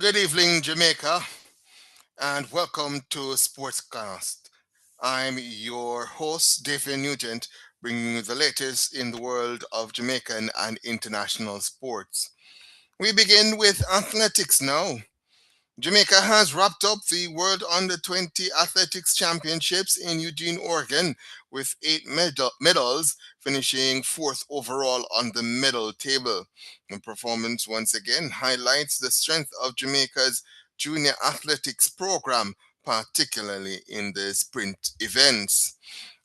Good evening, Jamaica, and welcome to Sportscast. I'm your host, David Nugent, bringing you the latest in the world of Jamaican and international sports. We begin with athletics now. Jamaica has wrapped up the World Under 20 Athletics Championships in Eugene, Oregon, with eight medals, finishing fourth overall on the medal table. The performance once again highlights the strength of Jamaica's junior athletics program, particularly in the sprint events.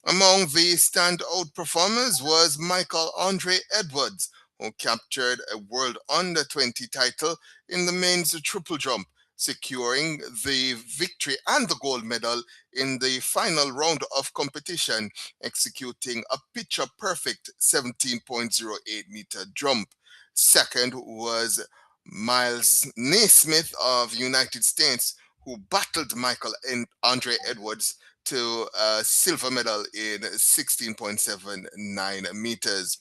Among the standout performers was Michael Andre Edwards, who captured a World Under 20 title in the men's triple jump, securing the victory and the gold medal in the final round of competition, executing a picture perfect 17.08-meter jump. Second was Miles Naismith of United States, who battled Michael and Andre Edwards to a silver medal in 16.79 meters.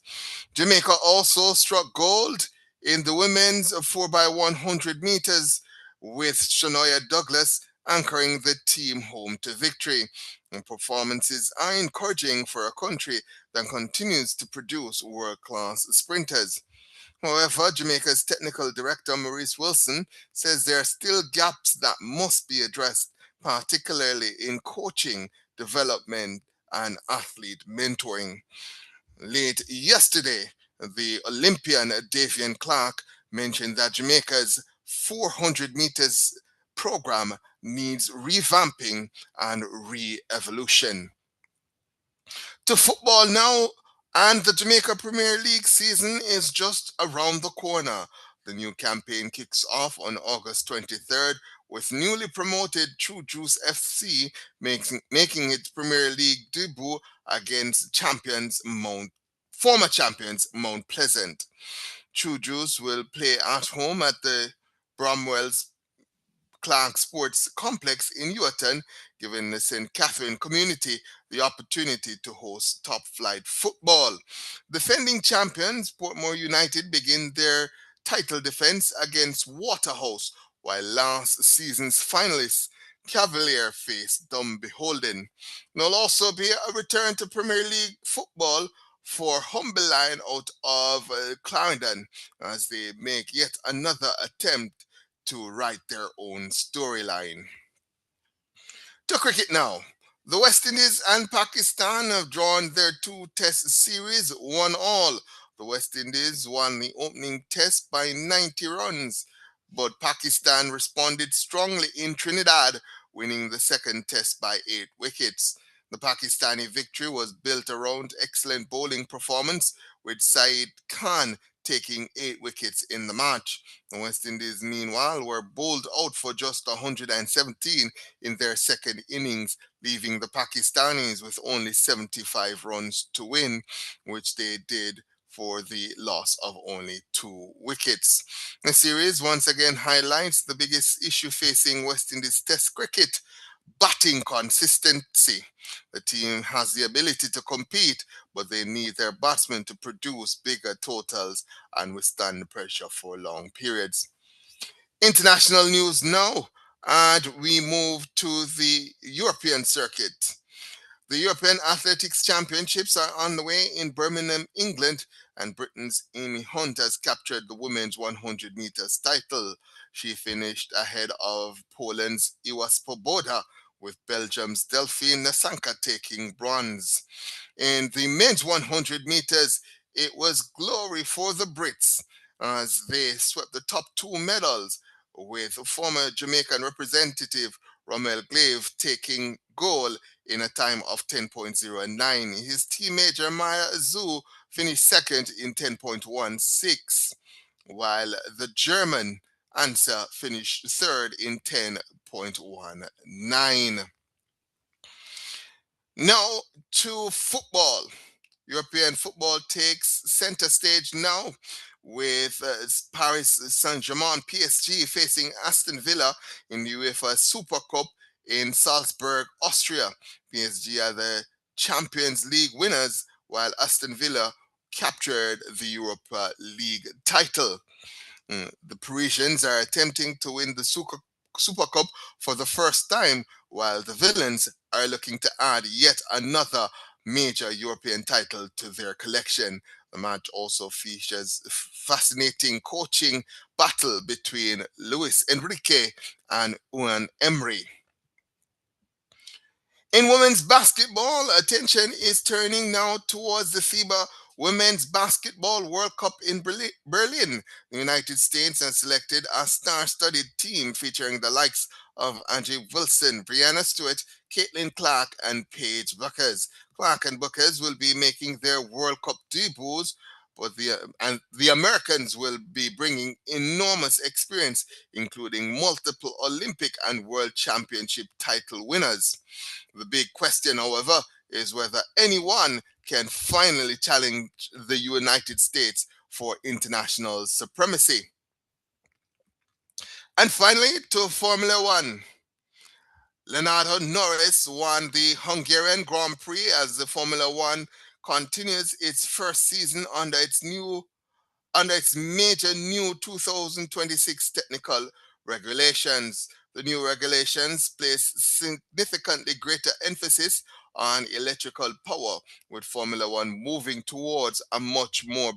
Jamaica also struck gold in the women's 4x100 meters, with Shanoya Douglas anchoring the team home to victory. And performances are encouraging for a country that continues to produce world class sprinters. However, Jamaica's technical director Maurice Wilson says there are still gaps that must be addressed, particularly in coaching, development, and athlete mentoring. Late yesterday, the Olympian Davian Clark mentioned that Jamaica's 400 meters program needs revamping and re-evolution. To football now, and the Jamaica Premier League season is just around the corner. The new campaign kicks off on August 23rd with newly promoted True Juice FC making its Premier League debut against former champions Mount Pleasant. True Juice will play at home at the Bromwell's Clark Sports Complex in Ewerton, giving the St. Catherine community the opportunity to host top flight football. Defending champions Portmore United begin their title defense against Waterhouse, while last season's finalists Cavalier face Dumb Beholden. There'll also be a return to Premier League football for Humbeline out of Clarendon as they make yet another attempt to write their own storyline. To cricket now. The West Indies and Pakistan have drawn their two test series 1-1. The West Indies won the opening test by 90 runs, but Pakistan responded strongly in Trinidad, winning the second test by 8 wickets. The Pakistani victory was built around excellent bowling performance, with Saeed Khan taking 8 wickets in the match. The West Indies, meanwhile, were bowled out for just 117 in their second innings, leaving the Pakistanis with only 75 runs to win, which they did for the loss of only 2 wickets. The series once again highlights the biggest issue facing West Indies Test cricket: batting consistency. The team has the ability to compete, but they need their batsmen to produce bigger totals and withstand the pressure for long periods. International news now, and we move to the European circuit. The European Athletics Championships are on the way in Birmingham, England, and Britain's Amy Hunt has captured the women's 100 meters title. She finished ahead of Poland's Iwa Swoboda, with Belgium's Delphine Nasanka taking bronze. In the men's 100 meters, it was glory for the Brits as they swept the top 2 medals, with former Jamaican representative Rommel Glave taking gold in a time of 10.09. His teammate Jeremiah Azu finished second in 10.16, while the German Ansa finished third in 10.19. Now to football. European football takes center stage now with Paris Saint-Germain PSG facing Aston Villa in the UEFA Super Cup in Salzburg, Austria. PSG are the Champions League winners, while Aston Villa captured the Europa League title. The Parisians are attempting to win the Super Cup for the first time, while the villains are looking to add yet another major European title to their collection. The match also features a fascinating coaching battle between Luis Enrique and Unai Emery. In women's basketball, attention is turning now towards the FIBA Women's Basketball World Cup in Berlin. The United States has selected a star-studded team featuring the likes of Angie Wilson, Brianna Stewart, Caitlin Clark, and Paige Buckers. Clark and Buckers will be making their World Cup debuts, but the Americans will be bringing enormous experience, including multiple Olympic and World Championship title winners. The big question, however, is whether anyone can finally challenge the United States for international supremacy. And finally, to Formula One. Leonardo Norris won the Hungarian Grand Prix as the Formula One continues its first season under its major new 2026 technical regulations. The new regulations place significantly greater emphasis on electrical power, with Formula One moving towards a much more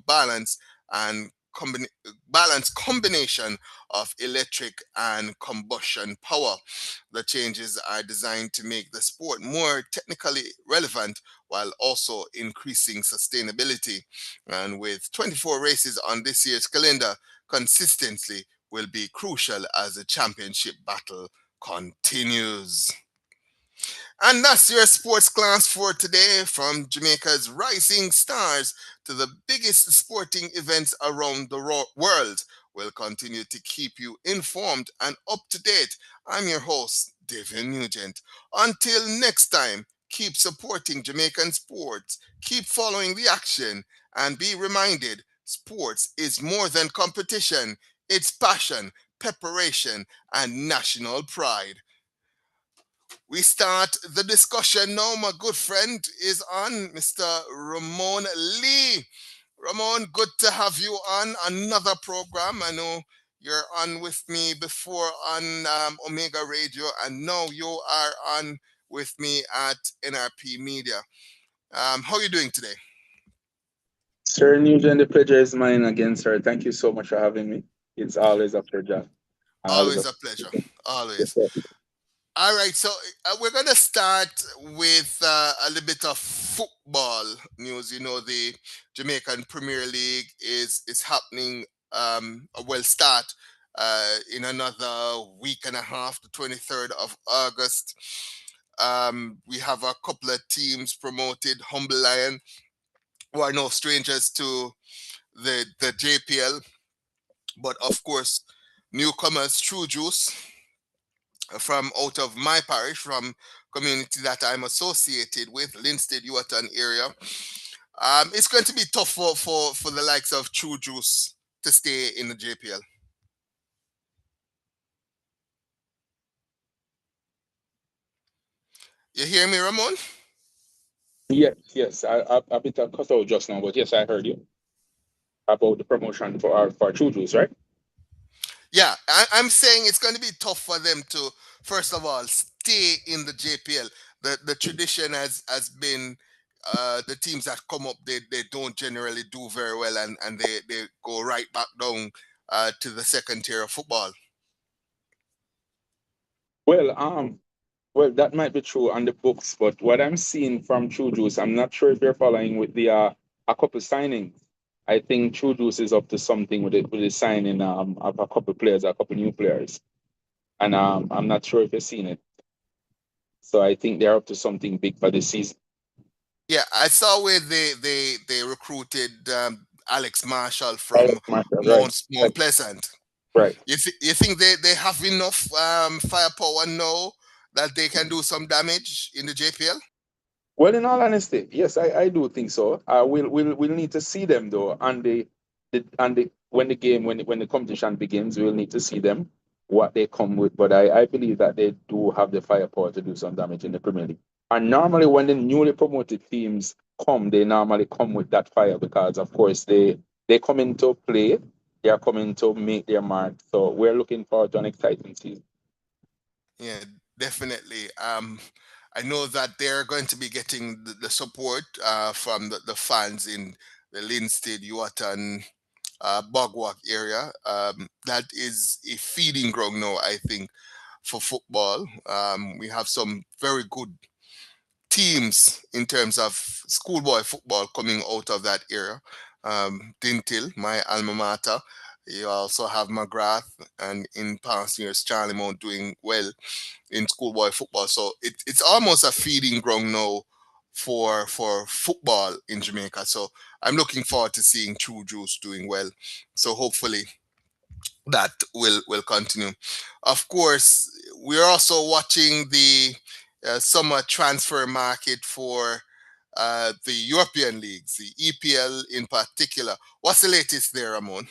and balanced combination of electric and combustion power. The changes are designed to make the sport more technically relevant while also increasing sustainability. And with 24 races on this year's calendar, consistency will be crucial as the championship battle continues. And that's your sports class for today, from Jamaica's rising stars to the biggest sporting events around the world. We'll continue to keep you informed and up to date. I'm your host, David Nugent. Until next time, keep supporting Jamaican sports, keep following the action, and be reminded sports is more than competition, it's passion, preparation, and national pride. We start the discussion now. My good friend is on, Mr. Ramon Lee. Ramon, good to have you on another program. I know you're on with me before on Omega Radio, and now you are on with me at NRP Media. How are you doing today? Sir Nugent, the pleasure is mine again, sir. Thank you so much for having me. It's always a pleasure. I always Always a appreciate pleasure. it. Yes, Always. sir. All right, so we're going to start with a little bit of football news. You know, the Jamaican Premier League is happening. Will start in another week and a half, the 23rd of August. We have a couple of teams promoted. Humble Lion, who are no strangers to the JPL, but of course, newcomers True Juice from out of my parish, from community that I'm associated with, Linstead, Yuatan area. It's going to be tough for the likes of True Juice to stay in the JPL. You hear me, Ramon? Yes, yes. I bit cut out just now, but yes, I heard you about the promotion for Chujus, right? Yeah, I'm saying it's going to be tough for them to, first of all, stay in the JPL. The tradition has been the teams that come up, they don't generally do very well, and they go right back down to the second tier of football. Well, well, that might be true on the books, but what I'm seeing from Chujus, I'm not sure if you're following with the a couple signings. I think Chujus is up to something with the signing of a couple players, a couple new players, and I'm not sure if you've seen it. So I think they're up to something big for this season. Yeah, I saw where they recruited Alex Marshall Alex from Marshall, right? Mount Pleasant. Right. You think they have enough firepower now that they can do some damage in the JPL? Well, in all honesty, yes, I do think so. We'll need to see them though, and the when the game when the competition begins, we'll need to see them what they come with. But I believe that they do have the firepower to do some damage in the Premier League. And normally, when the newly promoted teams come, they normally come with that fire because, of course, they come into play They are coming to make their mark. So we're looking forward to an exciting season. Yeah, definitely. I know that they're going to be getting the support from the fans in the Linstead, Yuatan, Bogwalk area. That is a feeding ground now, I think, for football. We have some very good teams in terms of schoolboy football coming out of that area. Dintil, my alma mater. You also have McGrath, and in past years, Charlie Mount doing well in schoolboy football. So it's almost a feeding ground now for football in Jamaica. So I'm looking forward to seeing True Juice doing well. So hopefully that will continue. Of course, we're also watching the summer transfer market for the European leagues, the EPL in particular. What's the latest there, Ramon?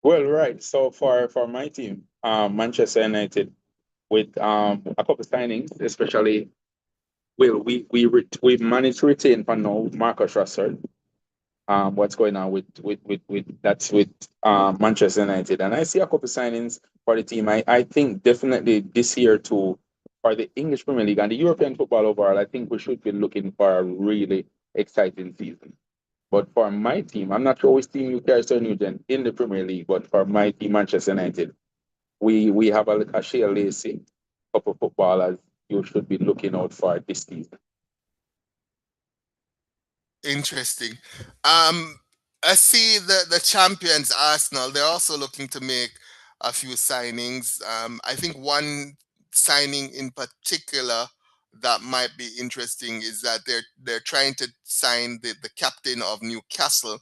Well, right. So for my team, Manchester United, with a couple of signings, especially well, we managed to retain for now Marcus Rashford. What's going on with that's with Manchester United, and I see a couple signings for the team. I think definitely this year too for the English Premier League and the European football overall. I think we should be looking for a really exciting season. But for my team, I'm not sure which team you carry Sir Nugent in the Premier League, but for my team, Manchester United, we have a Shea Lacey, couple of footballers you should be looking out for this season. Interesting. Um, I see the champions Arsenal. They're also looking to make a few signings. I think one signing in particular that might be interesting is that they're trying to sign the captain of Newcastle,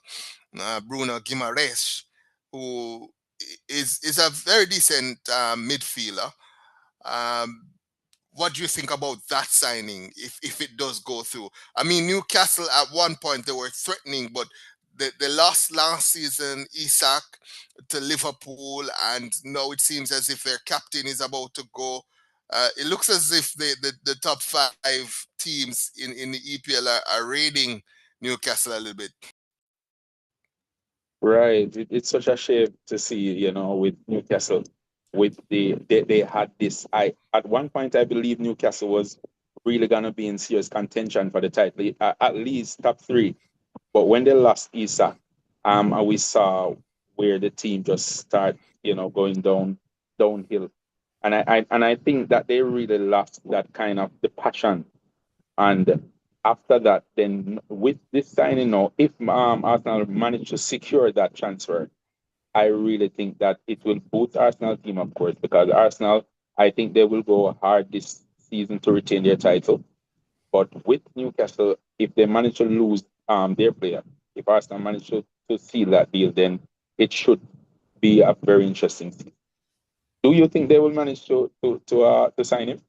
Bruno Guimaraes, who is a very decent midfielder. Um, what do you think about that signing if it does go through? I mean, Newcastle at one point they were threatening, but they lost last season Isak to Liverpool, and now it seems as if their captain is about to go. It looks as if the top five teams in the EPL are raiding Newcastle a little bit. Right. It's such a shame to see, with Newcastle, with they had this. I At one point I believe Newcastle was really gonna be in serious contention for the title, at least top three. But when they lost Isak, and we saw where the team just start, going downhill. And I think that they really lost that kind of the passion. And after that, then with this signing now, if Arsenal manage to secure that transfer, I really think that it will boost Arsenal team, of course, because Arsenal, I think they will go hard this season to retain their title. But with Newcastle, if they manage to lose their player, if Arsenal manage to seal that deal, then it should be a very interesting season. Do you think they will manage to sign him?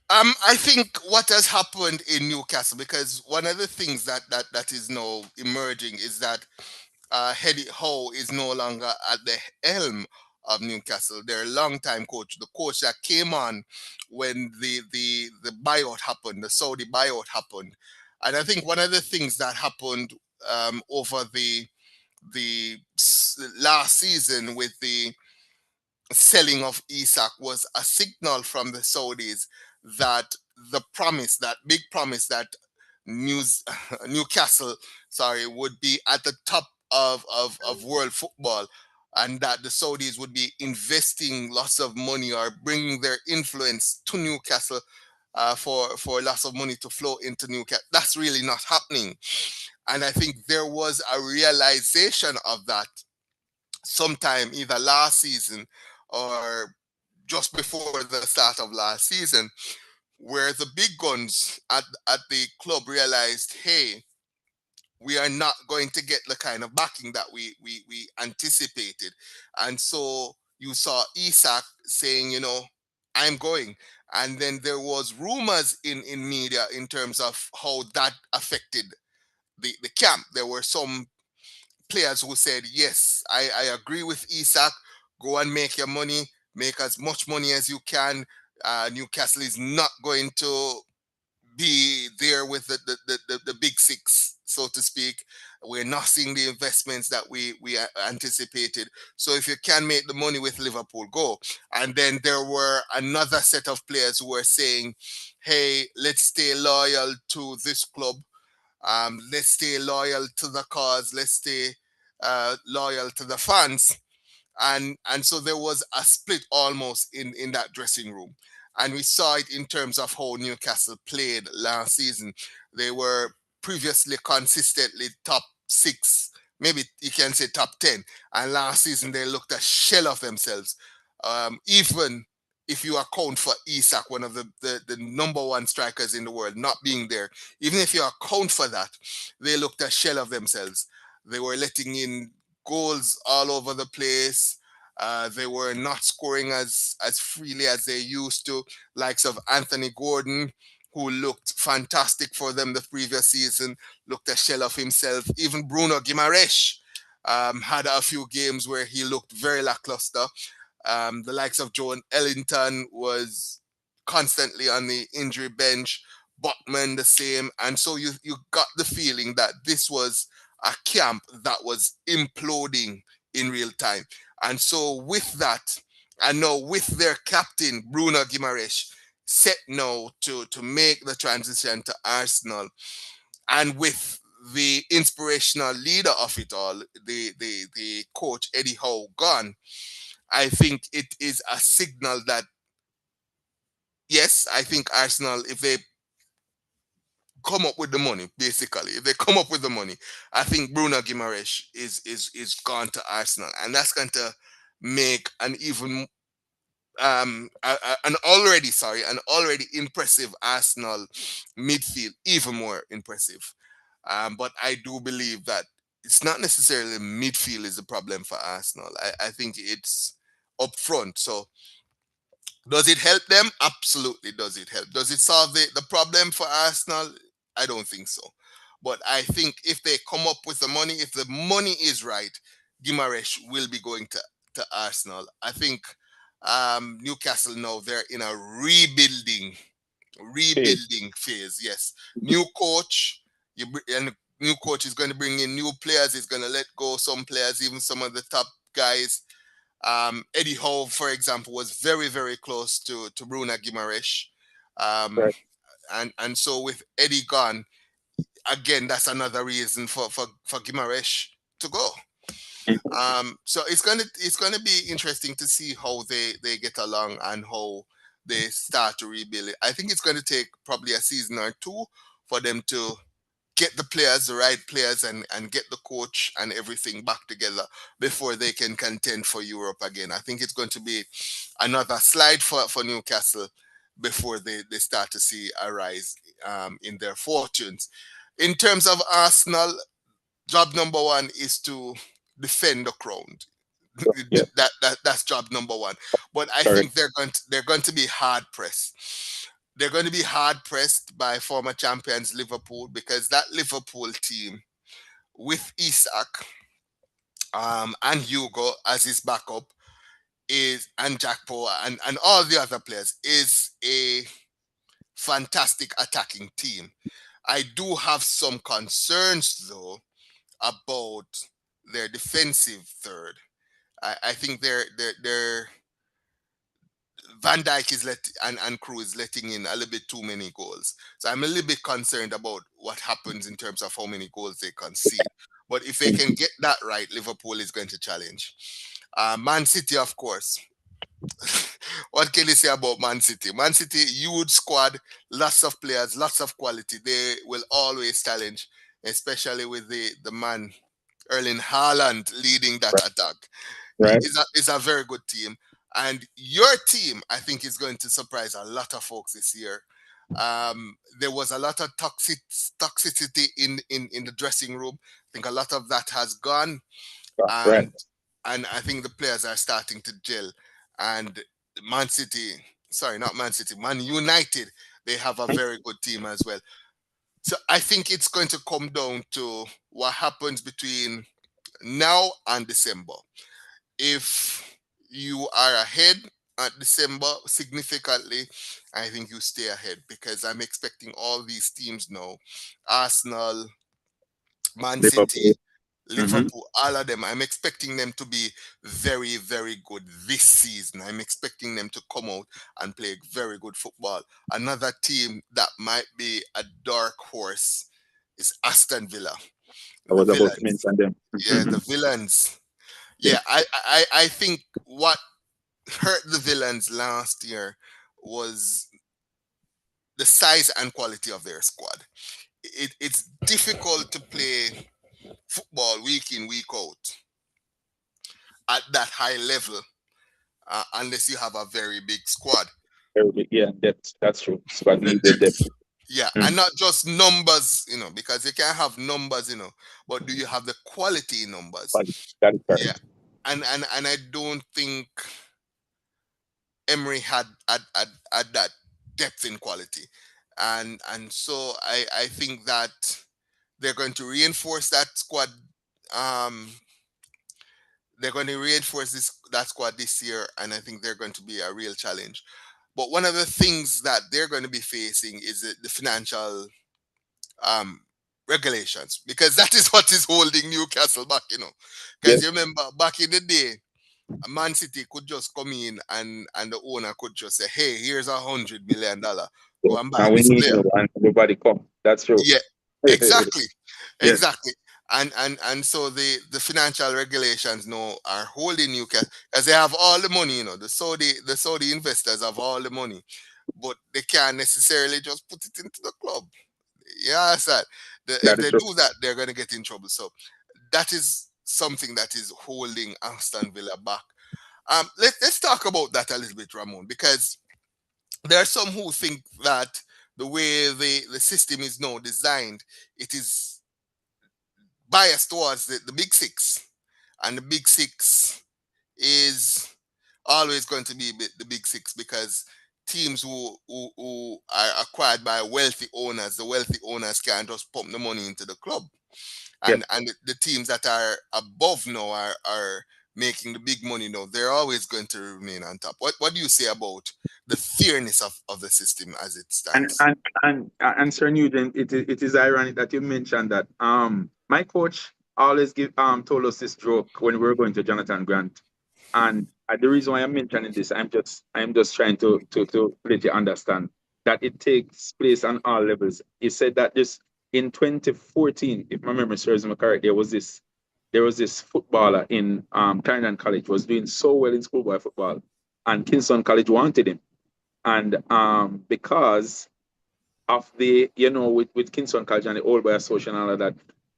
I think what has happened in Newcastle, because one of the things that is now emerging is that Eddie Howe is no longer at the helm of Newcastle. Their longtime coach, the coach that came on when the buyout happened, the Saudi buyout happened, and I think one of the things that happened over last season with the selling of Isak was a signal from the Saudis that the promise, that big promise that News, Newcastle, sorry, would be at the top of world football, and that the Saudis would be investing lots of money or bringing their influence to Newcastle for lots of money to flow into Newcastle. That's really not happening. And I think there was a realization of that sometime either last season or just before the start of last season, where the big guns at the club realized, hey, we are not going to get the kind of backing that we anticipated. And so you saw Isak saying, I'm going. And then there was rumors in media in terms of how that affected the camp. There were some players who said, yes, I agree with Isak. Go and make your money, make as much money as you can. Newcastle is not going to be there with the big six, so to speak. We're not seeing the investments that we anticipated. So if you can make the money with Liverpool, go. And then there were another set of players who were saying, "Hey, let's stay loyal to this club. Let's stay loyal to the cause. Let's stay loyal to the fans." And so there was a split almost in that dressing room, and we saw it in terms of how Newcastle played last season. They were previously consistently top 6, maybe you can say top 10, and last season they looked a shell of themselves. Even if you account for Isak, one of the number one strikers in the world, not being there, even if you account for that, they looked a shell of themselves. They were letting in goals all over the place. They were not scoring as freely as they used to. Likes of Anthony Gordon, who looked fantastic for them the previous season, looked a shell of himself. Even Bruno Guimaraes had a few games where he looked very lackluster. The likes of Joan Ellington was constantly on the injury bench. Botman the same, and so you got the feeling that this was a camp that was imploding in real time. And so with that, and now with their captain Bruno Guimaraes set now to make the transition to Arsenal, and with the inspirational leader of it all, the coach Eddie Howe gone, I think it is a signal that yes, I think Arsenal, if they come up with the money, basically, if they come up with the money, I think Bruno Guimaraes is gone to Arsenal, and that's going to make an even an already impressive Arsenal midfield even more impressive. But I do believe that it's not necessarily midfield is the problem for Arsenal. I think it's up front. So does it help them? Absolutely does it help. Does it solve the problem for Arsenal? I don't think so. But I think if they come up with the money, if the money is right, Gimaresh will be going to Arsenal. I think Newcastle now they're in a Okay. rebuilding phase. Yes, new coach, and new coach is going to bring in new players. He's going to let go some players, even some of the top guys. Eddie Howe, for example, was very, very close to Bruno Guimaraes. Um, Right. and so with Eddie gone, again, that's another reason for Guimaraes to go. Mhm. So it's gonna be interesting to see how they get along and how they start to rebuild it. I think it's going to take probably a season or two for them to get the players, the right players, and get the coach and everything back together before they can contend for Europe again. I think it's going to be another slide for Newcastle before they start to see a rise in their fortunes. In terms of Arsenal, job number one is to defend the crown. Yeah. That's job number one. But I Correct. think they're going to be hard pressed. They're going to be hard pressed by former champions Liverpool, because that Liverpool team with Isak and Hugo as his backup is and Jack Poe and all the other players is a fantastic attacking team. I do have some concerns though about their defensive third. I think they're Van Dijk is and Crew is letting in a little bit too many goals. So I'm a little bit concerned about what happens in terms of how many goals they concede. But if they can Mhm. get that right, Liverpool is going to challenge. Man City, of course. What can you say about Man City? Man City, huge squad, lots of players, lots of quality. They will always challenge, especially with the man Erling Haaland leading that Right. attack. Right. Is a very good team. And your team, I think, is going to surprise a lot of folks this year. There was a lot of toxicity in the dressing room. I think a lot of that has gone, Right. and I think the players are starting to gel. And Man City, sorry, not Man City, Man United, they have a very good team as well. So I think it's going to come down to what happens between now and December. If you are ahead at December significantly, I think you stay ahead, because I'm expecting all these teams now, Arsenal, Man City, Liverpool. Mm-hmm. Liverpool, all of them. I'm expecting them to be very, very good this season. I'm expecting them to come out and play very good football. Another team that might be a dark horse is Aston Villa. I The was about to villains. mention them. Yeah, Mm-hmm. the villains. Yeah. Yeah, I think what hurt the villains last year was the size and quality of their squad. It's difficult to play football week in, week out at that high level unless you have a very big squad. Yeah, that's true. Squad The needs the depth. depth. Yeah, and Mm. not just numbers, because you can't have numbers, but do you have the quality in numbers? But that is Yeah, correct. and I don't think Emery had that depth in quality, and so I think that they're going to reinforce that squad. Um, they're going to reinforce that squad this year, and I think they're going to be a real challenge. But one of the things that they're going to be facing is the financial um, regulations, because that is what is holding Newcastle back. Because Yes, you remember back in the day, Man City could just come in and the owner could just say, "Hey, here's $100 million. Go yes. and buy And we this need player." you, and everybody come. That's true. Yeah, exactly, Yes, exactly. And so the financial regulations now are holding Newcastle because they have all the money. The Saudi investors have all the money, but they can't necessarily just put it into the club. Yeah, that's that. If that is they true. do that, they're going to get in trouble. So that is something that is holding Aston Villa back. Let's talk about that a little bit, Ramon, because there are some who think that the way the system is now designed, it is biased towards the big six, and the big six is always going to be the big six because teams who are acquired by wealthy owners, the wealthy owners can't just pump the money into the club, Yep. and the teams that are above now are making the big money now. They're always going to remain on top. What do you say about the fairness of the system as it And stands? and and Sir Nugent, it is ironic that you mentioned that. My coach always give told us this joke when we were going to Jonathan Grant, and the reason why I'm mentioning this, I'm just trying to let you understand that it takes place on all levels. He said that this in 2014, if my memory serves me correct, there was this footballer in Clarendon College was doing so well in schoolboy football, and Kingston College wanted him, and because of with Kingston College and the Old Boy Association and all of that,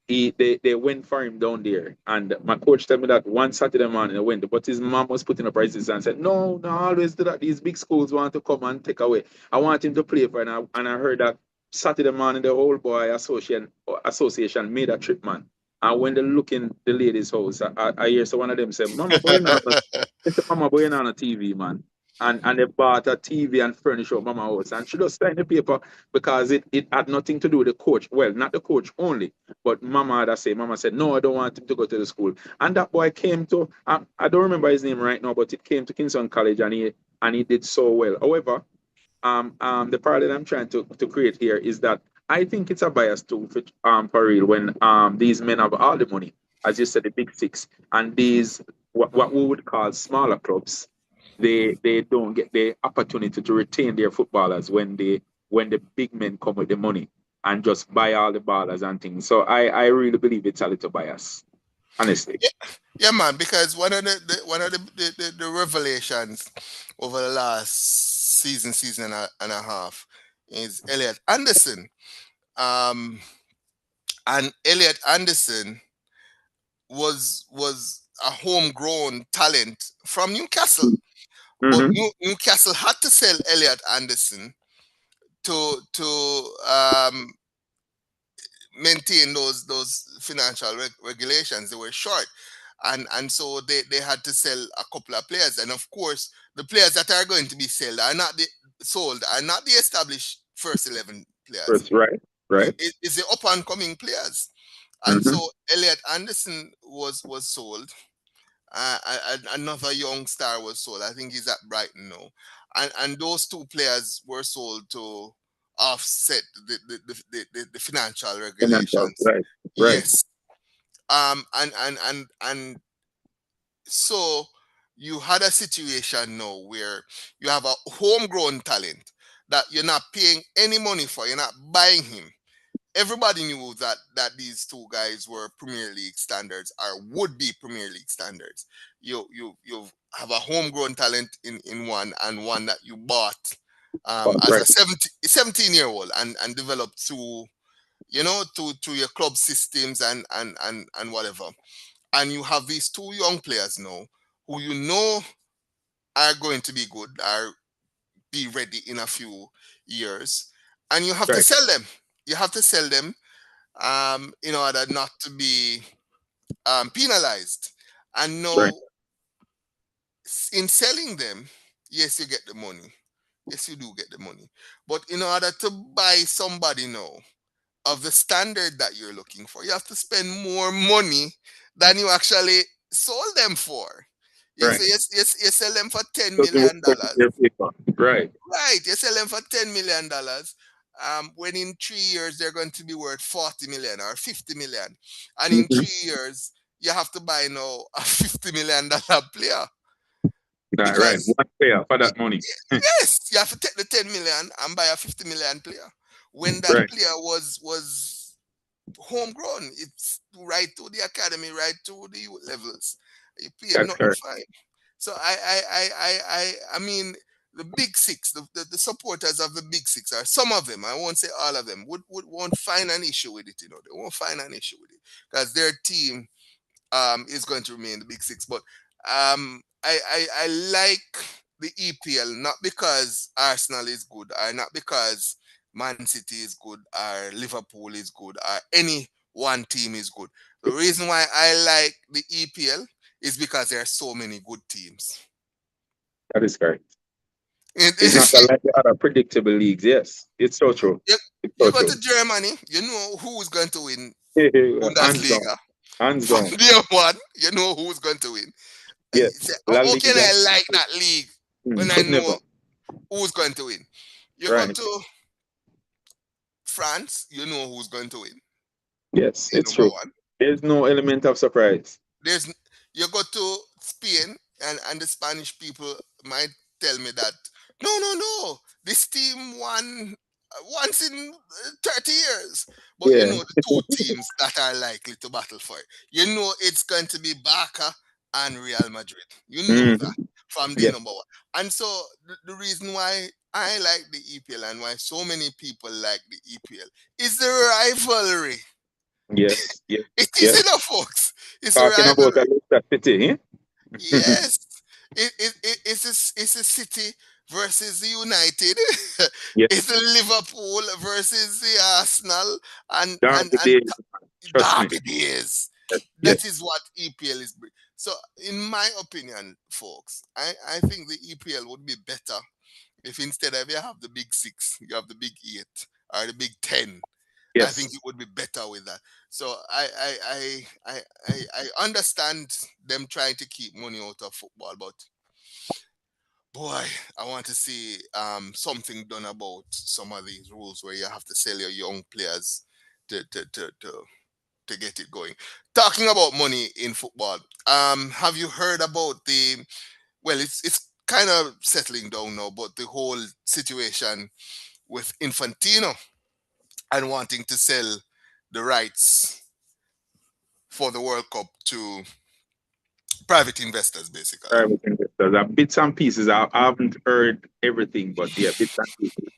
they went for him down there. And my coach told me that one Saturday morning they went, but his mom was putting up prices and said, no, no, always do that. These big schools want to come and take away. I want him to play for it. And I heard that Saturday morning the Old Boy Association made a trip, man. And when they look in the lady's house, I hear so one of them say, Mama, boy, no, no. They say, Mama, boy, on a TV, man. And they bought a TV and furniture Mama house. And she just signed the paper because it had nothing to do with the coach. Well, not the coach only, but Mama said, no, I don't want him to go to the school. And that boy came to, I don't remember his name right now, but it came to Kingston College and he did so well. However, the parallel I'm trying to create here is that I think it's a bias too for real when these men have all the money, as you said, the big six, and these what we would call smaller clubs, they don't get the opportunity to retain their footballers when the big men come with the money and just buy all the ballers and things. So I really believe it's a little bias, honestly. Yeah, yeah, man. Because one of the revelations over the last season and a half is Elliot Anderson. Um, and Elliot Anderson was a homegrown talent from Newcastle, but Mm-hmm. Newcastle had to sell Elliot Anderson to maintain those financial regulations. They were short, and so they had to sell a couple of players. And of course, the players that are going to be sold are not the established first 11 players. First, right, right. It's the up and coming players. And Mm-hmm. so Elliot Anderson was sold. Another young star was sold. I think he's at Brighton now. And those two players were sold to offset the financial Financial, regulations. right, right, Yes. And so you had a situation now where you have a homegrown talent that you're not paying any money for, you're not buying him. Everybody knew that these two guys were Premier League standards or would be Premier League standards. You have a homegrown talent in one, and one that you bought as right, a 17-year-old and developed through, to your club systems and whatever. And you have these two young players now who are going to be good, are be ready in a few years, and you have to right, sell them. You have to sell them in order not to be penalized. And right, no, in selling them, yes, you get the money. Yes, you do get the money. But in order to buy somebody now of the standard that you're looking for, you have to spend more money than you actually sold them for. right. You sell them for $10 Doesn't work million. for their paper. Right. Right, you sell them for $10 million. When in 3 years they're going to be worth 40 million or 50 million. And in Mm-hmm. 3 years, you have to buy now a $50 million player. Right, right. Because One player for y- that money. yes, you have to take the 10 million and buy a 50 million player. When that Right. player was homegrown, it's right to the academy, right to the youth levels. You pay That's nothing correct. for him. So I mean, the big six, the supporters of the big six, are some of them, I won't say all of them, would won't find an issue with it. They won't find an issue with it because their team is going to remain the big six. But I like the EPL not because Arsenal is good, or not because Man City is good, or Liverpool is good, or any one team is good. The reason why I like the EPL is because there are so many good teams. That is correct. It It's not is, like the other predictable leagues. Yes, it's so true. you, It's you so go to true. Germany, you know who's going to win Hands down. Bundesliga. Hands From down. day one, you know who's going to win. You say, Yes. La how can Liga. I like that league when I Could know never. who's going to win? You go Right. to France, you know who's going to win. Yes, The it's number true. one. There's no element of surprise. There's you go to Spain, and the Spanish people might tell me that no, this team won once in 30 years. But you Yeah. know the two teams that are likely to battle for it. You know it's going to be Barca and Real Madrid. You know that Hmm. from the Yeah. number one. And so the reason why I like the EPL and why so many people like the EPL is the rivalry. Yes. Yes. It is Yes. enough, folks. It's a Talking about rivalry. a Leicester City, eh? Yes, it's a City versus the United. It's Yes. a Liverpool versus the Arsenal Derby and days. Trust me. Derby days. Yes. That is Yes. what EPL is. So, in my opinion, folks, I think the EPL would be better if instead of you have the big six, you have the big eight or the big 10. I think Yes. it would be better with that. So I understand them trying to keep money out of football, but boy, I want to see something done about some of these rules where you have to sell your young players to to to to, to get it going. Talking about money in football, have you heard about the well, it's kind of settling down now, but the whole situation with Infantino and wanting to sell the rights for the World Cup to private investors, basically. Private investors. Bits and pieces. I haven't heard everything, but yeah, bits and pieces.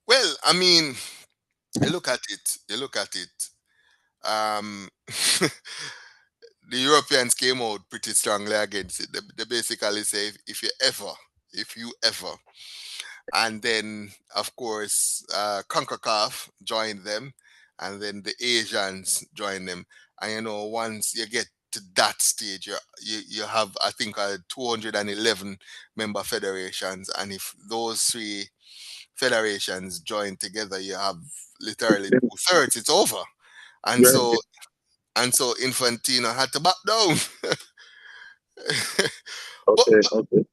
Well, I mean, you look at it. You look at it. Um, the Europeans came out pretty strongly against it. They basically say if you ever, and then of course CONCACAF joined them, and then the Asians joined them. And once you get to that stage, you have I think 211 member federations, and if those three federations join together, you have literally two-thirds. It's over, and Right. so Infantino had to back down. but Okay. Okay.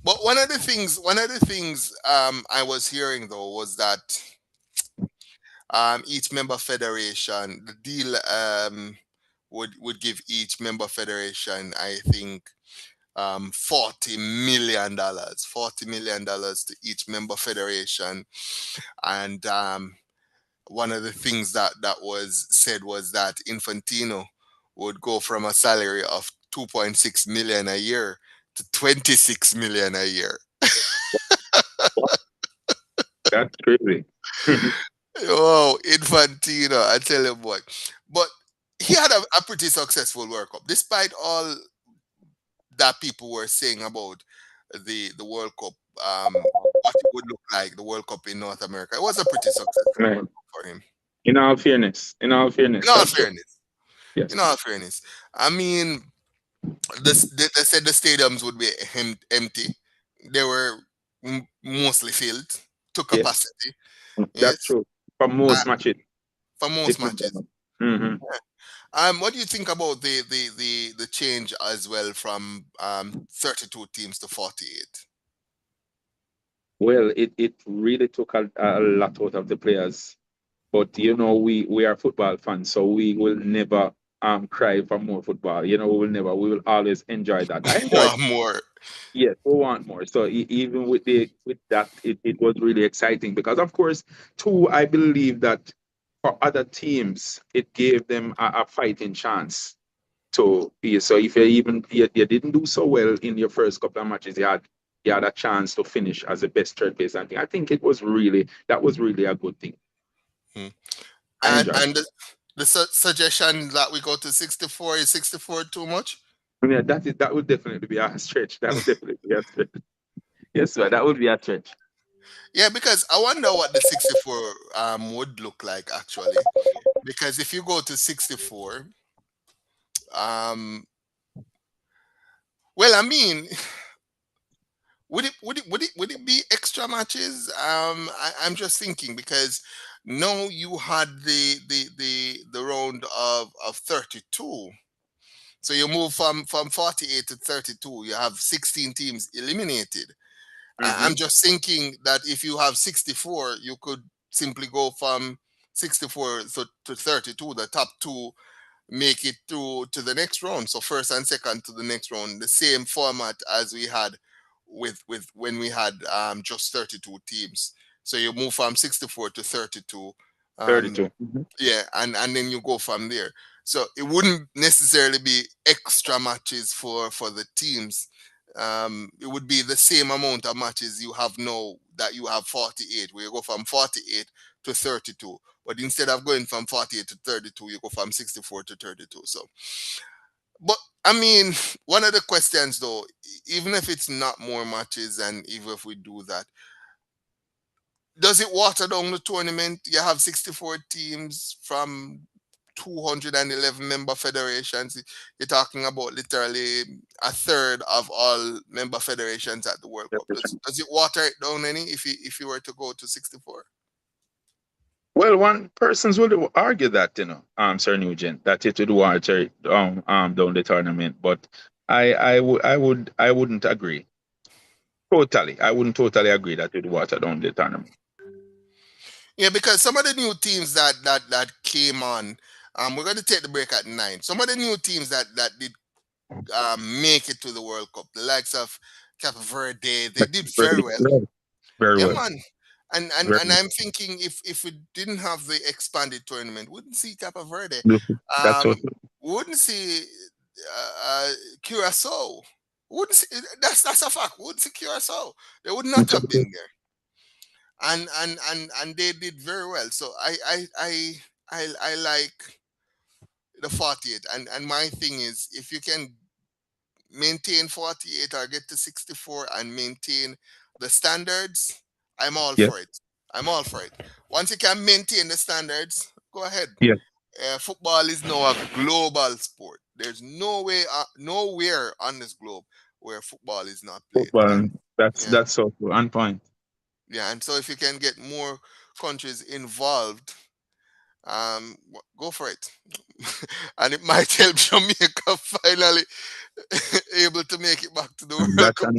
But one of the things I was hearing though was that each member federation, the deal would give each member federation, I think, $40 million, $40 million to each member federation, and one of the things that was said was that Infantino would go from a salary of 2.6 million a year to 26 million a year. Wow, that's crazy. Oh, Infantino, I tell you what. But he had a pretty successful World Cup, despite all that people were saying about the World Cup, what it would look like, the World Cup in North America. It was a pretty successful World Man, Cup for him. in all fairness, In all that's true. fairness, in Yes. all fairness, I mean, they said the stadiums would be empty. They were mostly filled to Yes. capacity. That's Yes, true. For uh, most matches, for most different. matches. Mm-hmm. What do you think about the change as well from 32 teams to 48? Well, it really took a lot out of the players. But we are football fans, so we will never cry for more football. We will always enjoy that. I enjoyed. More, more. Yes, we want more. So even with that, it was really exciting because, of course, too, I believe that for other teams, it gave them a fighting chance to be. So if you didn't do so well in your first couple of matches, you had a chance to finish as the best third place. And I think that was really a good thing. Hmm. I And enjoyed. and the suggestion that we go to 64, is 64 too much? Yeah, that would definitely be a stretch. That would definitely be a stretch. Yes, sir. That would be a stretch. Yeah, because I wonder what the 64 would look like actually. Because if you go to 64, um, well, I mean, would it be extra matches? I'm just thinking because no, you had the round of 32. So you move from 48 to 32. You have 16 teams eliminated. I'm Hmm. just thinking that if you have 64, you could simply go from 64 to 32. The top two make it through to the next round. So first and second to the next round, the same format as we had with when we had just 32 teams. So you move from 64 to 32. Um, 32. Mhm. yeah, and then you go from there. So it wouldn't necessarily be extra matches for the teams. It would be the same amount of matches you have now that you have 48, where you go from 48 to 32. But instead of going from 48 to 32, you go from 64 to 32. So, but I mean, one of the questions though, even if it's not more matches, and even if we do that, does it water down the tournament? You have 64 teams from 211 member federations. You're talking about literally a third of all member federations at the World Cup. Does it water it down any if you were to go to 64? Well, one persons would argue that, Sir Nugent, that it would water down the tournament, but I wouldn't agree totally. I wouldn't totally agree that it would water down the tournament. Yeah, because some of the new teams that came on, we're going to take the break at 9. Some of the new teams that did make it to the World Cup, the likes of Cape Verde, they did very Very, well. very very Yeah, well. man. And Very I'm thinking if we didn't have the expanded tournament, wouldn't see Cape Verde, well. That's so um, wouldn't see Curacao. Wouldn't see, that's a fact. Wouldn't see Curacao. They would not have true. been there, and they did very well. So I like the 48, and my thing is if you can maintain 48 or get to 64 and maintain the standards, I'm all Yeah. for it. I'm all for it. Once you can maintain the standards, go ahead. Yeah. Football is now a global sport. There's no way, nowhere on this globe where football is not played. Football. And That's yeah, that's so true. On point. yeah. And so if you can get more countries involved, Go for it. And it might help Jamaica finally able to make it back to the World Cup.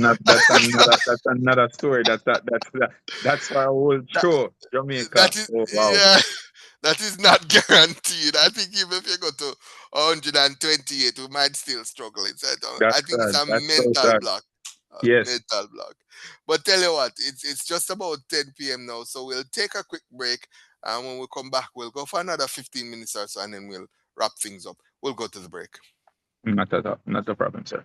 That's another story. That's our whole that, show. Jamaica. that is, Oh wow. yeah, that is not guaranteed. I think even if you go to 128, we might still struggle. I That's think it's sad. a That's so mental sad. block. A Yes. mental block. But tell you what, it's just about 10 p.m. now, so we'll take a quick break. And when we come back, we'll go for another 15 minutes or so, and then we'll wrap things up. We'll go to the break. Not a problem, sir.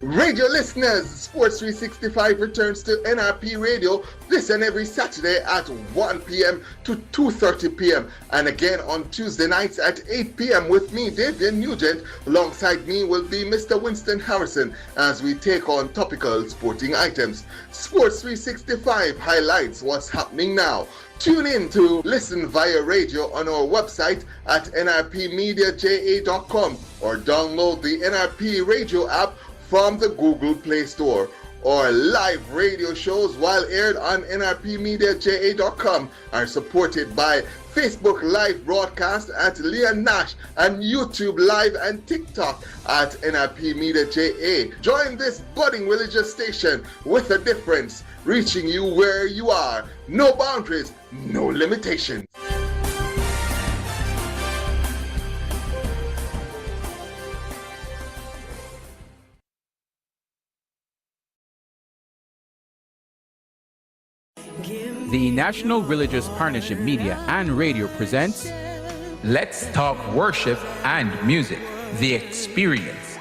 Radio listeners, Sports 365 returns to NRP Radio this and every Saturday at 1 p.m. to 2:30 p.m. and again on Tuesday nights at 8 p.m. with me, David Nugent. Alongside me will be Mr. Winston Harrison as we take on topical sporting items. Sports 365 highlights what's happening now. Tune in to listen via radio on our website at nrpmediaja.com or download the NRP radio app from the Google Play Store. Or live radio shows while aired on nrpmediaja.com are supported by Facebook Live broadcast at Leon Nash and YouTube Live and TikTok at NRP Media JA. Join this budding religious station with a difference, reaching you where you are. No boundaries, no limitations. The National Religious Partnership Media and Radio presents Let's Talk Worship and Music, The Experience.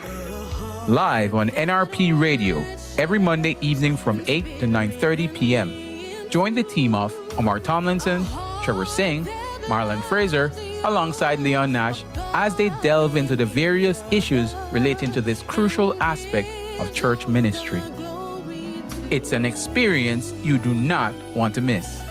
Live on NRP Radio every Monday evening from 8 to 9:30 p.m. Join the team of Omar Tomlinson, Trevor Singh, Marlon Fraser, alongside Leon Nash as they delve into the various issues relating to this crucial aspect of church ministry. It's an experience you do not want to miss.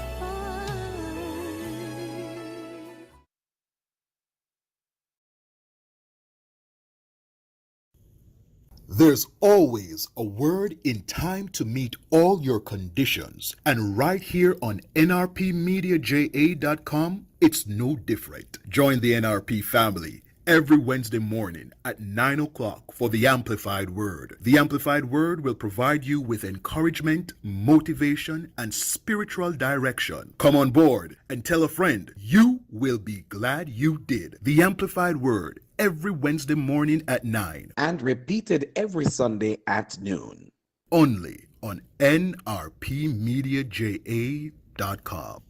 There's always a word in time to meet all your conditions. And right here on nrpmediaja.com, it's no different. Join the NRP family every Wednesday morning at 9 o'clock for the Amplified Word. The Amplified Word will provide you with encouragement, motivation, and spiritual direction. Come on board and tell a friend. You will be glad you did. The Amplified Word every Wednesday morning at 9. And repeated every Sunday at noon. Only on nrpmediaja.com.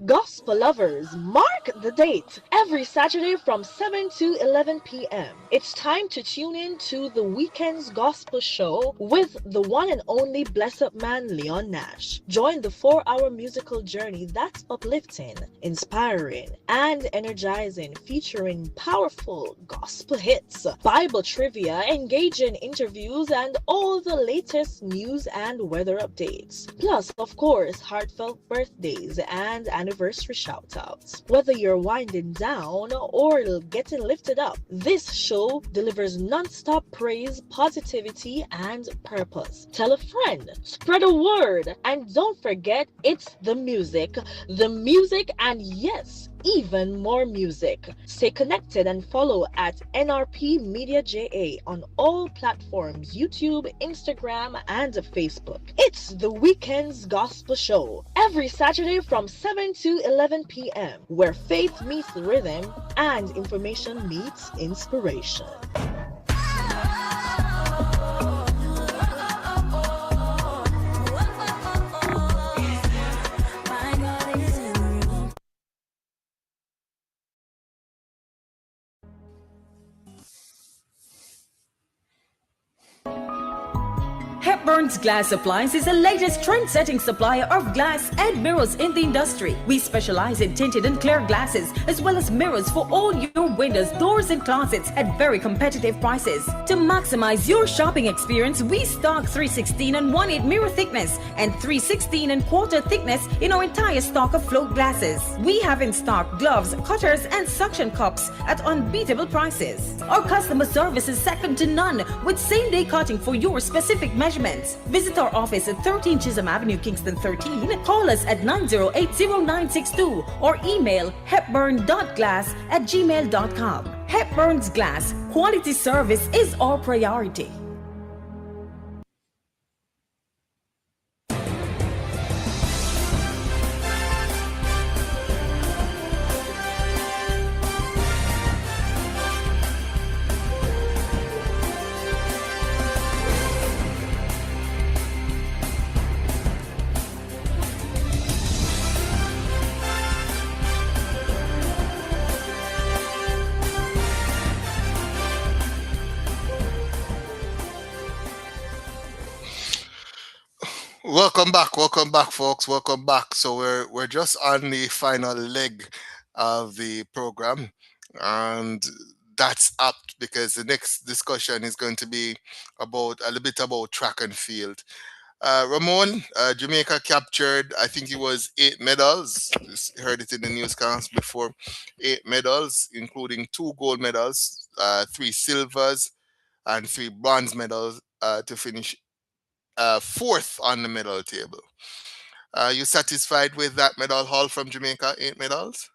Gospel gospel lovers, mark the date. Every Saturday from 7 to 11 p.m. It's time to tune in to the Weekend's Gospel Show with the one and only blessed man Leon Nash. Join the 4-hour musical journey that's uplifting, inspiring, and energizing, featuring powerful gospel hits, Bible trivia, engaging interviews, and all the latest news and weather updates. Plus, of course, heartfelt birthdays and anniversary shout-outs. Whether you're winding down or getting lifted up, this show delivers non-stop praise, positivity, and purpose. Tell a friend, spread a word, and don't forget, it's the music, and yes, even more music. Stay connected and follow at NRP Media JA on all platforms: YouTube, Instagram, and Facebook. It's the Weekend's Gospel Show every Saturday from 7 to 11 p.m., where faith meets rhythm and information meets inspiration. Hepburn's Glass Appliance is the latest trend-setting supplier of glass and mirrors in the industry. We specialize in tinted and clear glasses, as well as mirrors for all your windows, doors, and closets at very competitive prices. To maximize your shopping experience, we stock 316 and 1/8 mirror thickness and 316 and quarter thickness in our entire stock of float glasses. We have in stock gloves, cutters, and suction cups at unbeatable prices. Our customer service is second to none, with same-day cutting for your specific measurements. Visit our office at 13 Chisholm Avenue, Kingston 13. Call us at 908-0962 or email hepburn.glass@gmail.com. Hepburn's Glass. Quality service is our priority. Welcome back, folks. Welcome back. So we're just on the final leg of the program, and that's apt because the next discussion is going to be about a little bit about track and field. Ramon, Jamaica captured, I think it was 8 medals. Heard it in the newscast before. 8 medals, including 2 gold medals, 3 silvers, and 3 bronze medals to finish fourth on the medal table. You satisfied with that medal haul from Jamaica? 8 medals?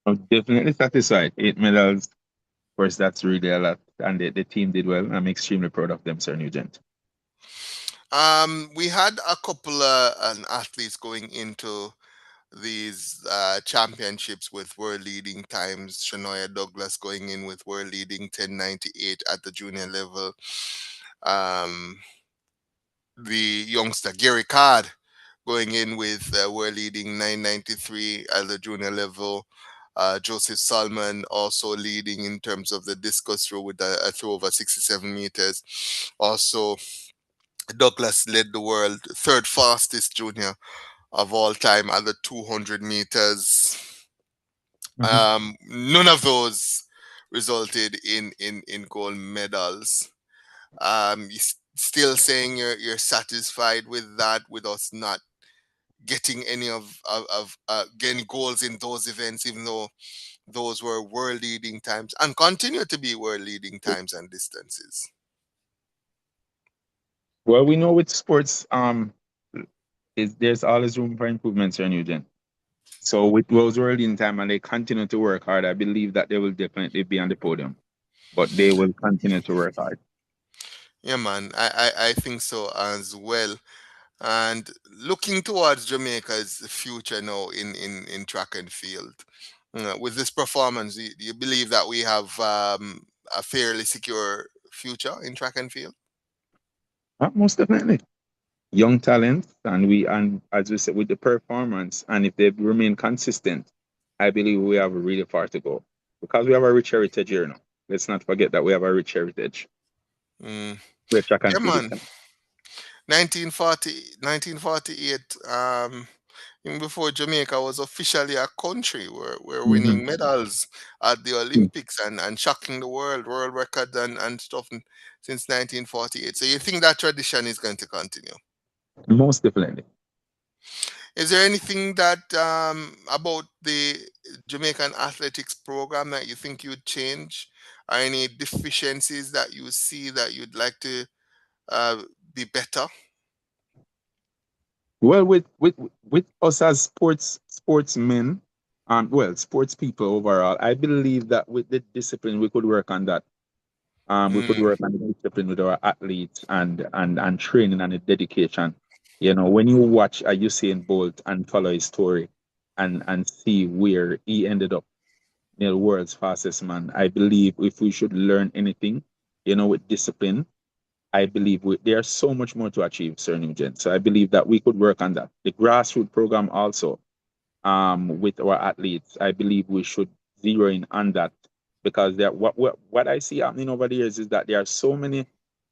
I'm definitely satisfied. 8 medals. Of course, that's really a lot. And the team did well. I'm extremely proud of them, Sir Nugent. We had a couple athletes going into these championships with world leading times. Shania Douglas going in with world leading 10:98 at the junior level. The youngster Gary Card going in with world leading 9:93 at the junior level. Joseph Salmon also leading in terms of the discus throw with a throw over 67 meters. Also, Douglas led the world third fastest junior of all time at the 200 meters. None of those resulted in gold medals. Still saying you're satisfied with that, with us not getting any of getting goals in those events, even though those were world leading times and continue to be world leading times and distances. Well, we know with sports, there's always room for improvement, Sir Nugent. So with those world in time and they continue to work hard, I believe that they will definitely be on the podium. But they will continue to work hard. Yeah, man, I think so as well. And looking towards Jamaica's future now in track and field, with this performance, do you believe that we have a fairly secure future in track and field? Most definitely. young talent, and as we said, with the performance, and if they remain consistent, I believe we have really far to go because we have a rich heritage here now. Let's not forget that we have a rich heritage Mm. where track and Yeah, field is man. 1948, even before Jamaica was officially a country, we're concerned. winning medals at the Olympics and shocking the world record and stuff since 1948. So you think that tradition is going to continue? Most definitely. Is there anything that about the Jamaican athletics program that you think you'd change, or any deficiencies that you see that you'd like to uh, be better? Well, with us as sportsmen, sports people overall, I believe that with the discipline we could work on that. We could Mm, work on the discipline with our athletes and training and the dedication. You know, when you watch a Usain Bolt and follow his story and see where he ended up, the world's fastest man, I believe if we should learn anything, with discipline, I believe there's so much more to achieve, Sir Nugent. So I believe that we could work on that. The grassroots program also, with our athletes, I believe we should zero in on that because what I see happening over the years is that there are so many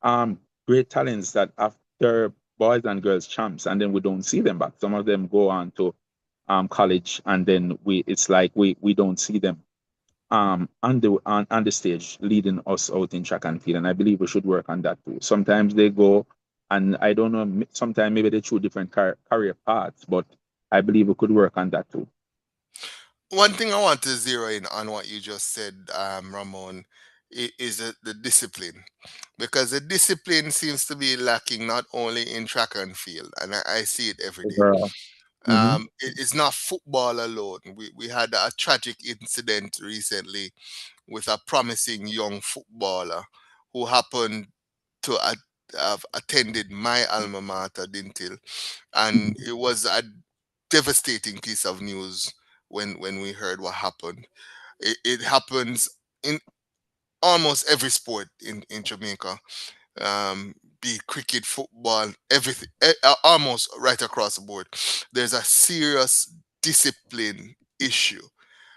um great talents that after boys and girls champs, and then we don't see them back. Some of them go on to college, and then it's like we don't see them on the stage leading us out in track and field. And I believe we should work on that too. Sometimes they go, and I don't know, sometimes maybe they choose different career paths, but I believe we could work on that too. One thing I want to zero in on what you just said, Ramon, is the discipline, because the discipline seems to be lacking not only in track and field, and I see it every day. Overall. Mm-hmm. It's not football alone. We had a tragic incident recently with a promising young footballer who happened to have attended my alma mater, Dintil, and it was a devastating piece of news when we heard what happened. It happens in almost every sport in Jamaica, be it cricket, football, everything, almost right across the board. There's a serious discipline issue.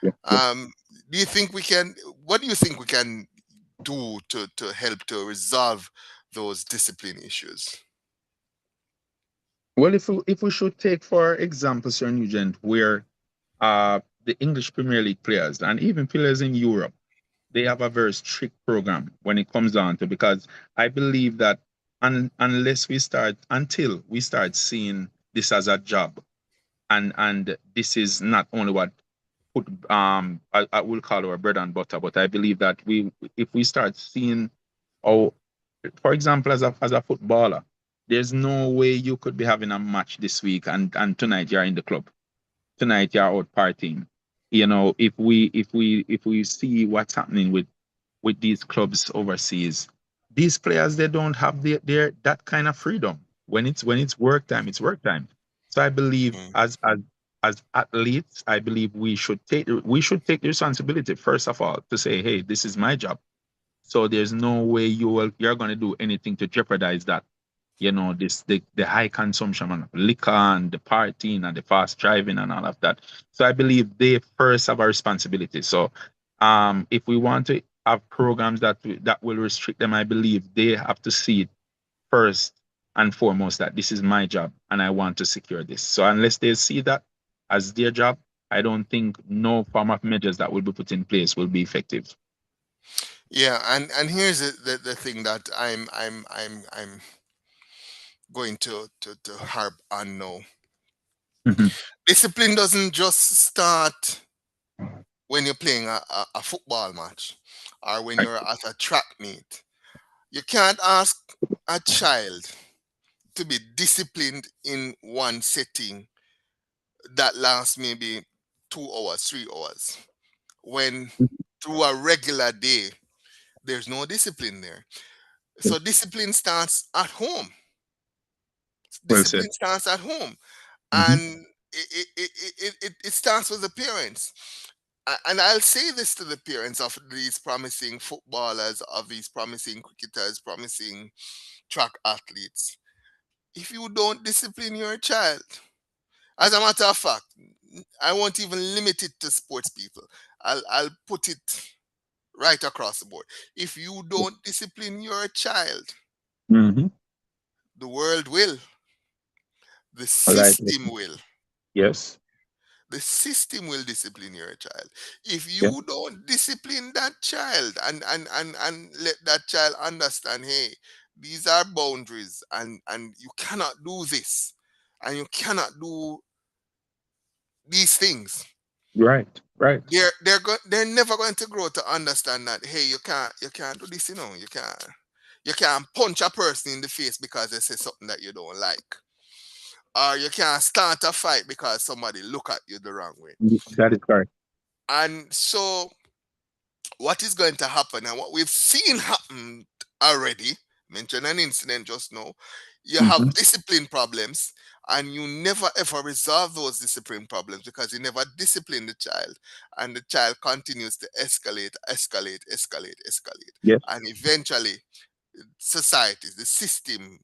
Yeah, yeah. Um, do you think we can? What do you think we can do to help to resolve those discipline issues? Well, if we should take for example, Sir Nugent, where the English Premier League players and even players in Europe, they have a very strict program when it comes down to, because I believe that until we start seeing this as a job, and this is not only what put I will call our bread and butter, but I believe that if we start seeing, oh, for example, as a footballer, there's no way you could be having a match this week and tonight you're in the club, tonight you're out partying. If we see what's happening with these clubs overseas, these players, they don't have their that kind of freedom. When it's work time, it's work time. So I believe Mm. as athletes, I believe we should take the responsibility first of all to say, hey, this is my job. So there's no way you're going to do anything to jeopardize that. The high consumption of liquor and the partying and the fast driving and all of that. So I believe they first have a responsibility. So if we want to have programs that will restrict them, I believe they have to see it first and foremost that this is my job and I want to secure this. So unless they see that as their job, I don't think no form of measures that will be put in place will be effective. Yeah, and here's the thing that I'm going to harp on now. Mhm. Discipline doesn't just start when you're playing a football match or when Right. you're at a track meet. You can't ask a child to be disciplined in one setting that lasts maybe 2 hours, 3 hours, when through a regular day there's no discipline there. So discipline starts at home. Well said. Discipline starts at home, Mhm. and it starts with the parents. And I'll say this to the parents of these promising footballers, of these promising cricketers, promising track athletes. if you don't discipline your child, as a matter of fact, I won't even limit it to sports people. I'll put it right across the board. If you don't discipline your child, Mm-hmm. the world will, the All right. system will. Yes. The system will discipline your child. If Yeah. you don't discipline that child and let that child understand, hey, these are boundaries and you cannot do this and you cannot do these things, Right. Right. they're never going to grow to understand that, hey, you can't do this, you can't punch a person in the face because they say something that you don't like, or you can't start a fight because somebody look at you the wrong way. That is correct. And so what is going to happen, and what we've seen happen already, mentioned an incident just now, you Mm-hmm. have discipline problems and you never ever resolve those discipline problems because you never discipline the child, and the child continues to escalate, Yes. and eventually society, the system,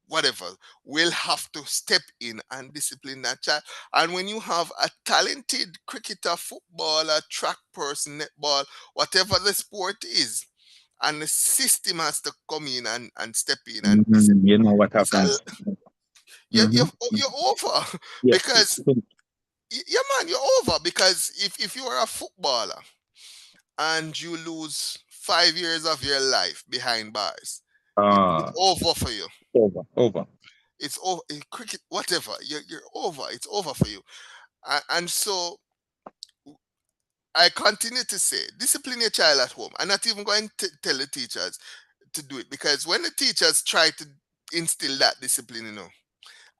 whatever, will have to step in and discipline that child. And when you have a talented cricketer, footballer, track person, netball, whatever the sport is, and the system has to come in and step in and discipline, You know what it's happens. Mm-hmm. you're over Yes. because yeah, man, you're over because if you are a footballer and you lose 5 years of your life behind bars, it's Uh, over for you. over. It's over in cricket, whatever. You're over. It's over for you. And so I continue to say, discipline your child at home. I'm not even going to tell the teachers to do it, because when the teachers try to instill that discipline,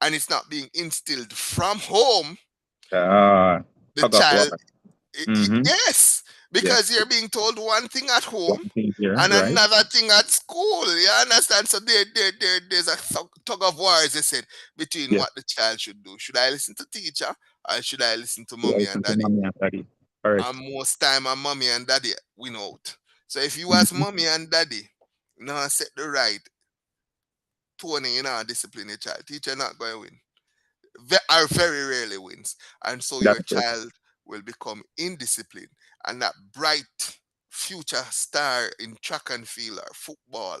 and it's not being instilled from home, the Tug of war. child, Mm-hmm. yes, Yes. because you're being told one thing at home One thing here, and right? another thing at school. You understand? So there's a tug of war, as I said, between Yes. what the child should do. Should I listen to teacher or should I listen to mommy and Listen to daddy? mommy and daddy. And Correct. most time, a mommy and daddy win out. So if you as Mm-hmm. mommy and daddy set the right tone, discipline your child, teacher not going to win. Or very rarely wins. And so your That's it. child will become indisciplined, and that bright future star in track and field or football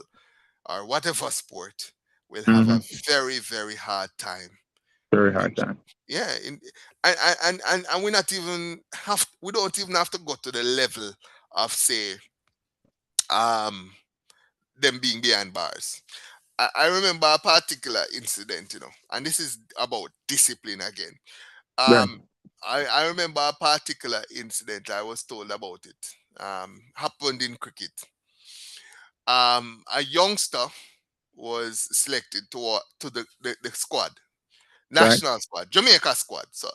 or whatever sport will have Mm-hmm. a very, very hard time. Very In, hard time. yeah, and we don't even have to go to the level of, say, um them being behind bars. I remember a particular incident, and this is about discipline again. Right. I remember a particular incident. I was told about it. Happened in cricket. A youngster was selected to the squad, Right. national squad, Jamaica squad. So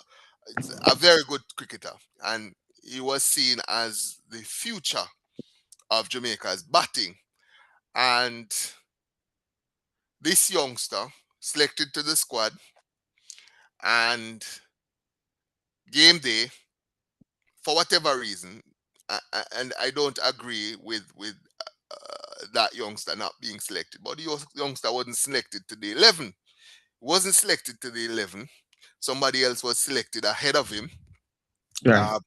it's a very good cricketer, and he was seen as the future of Jamaica's batting. And this youngster selected to the squad, and game day, for whatever reason, and I don't agree with that youngster not being selected, but the youngster wasn't selected to the 11. Wasn't selected to the 11. Somebody else was selected ahead of him, Right. uh,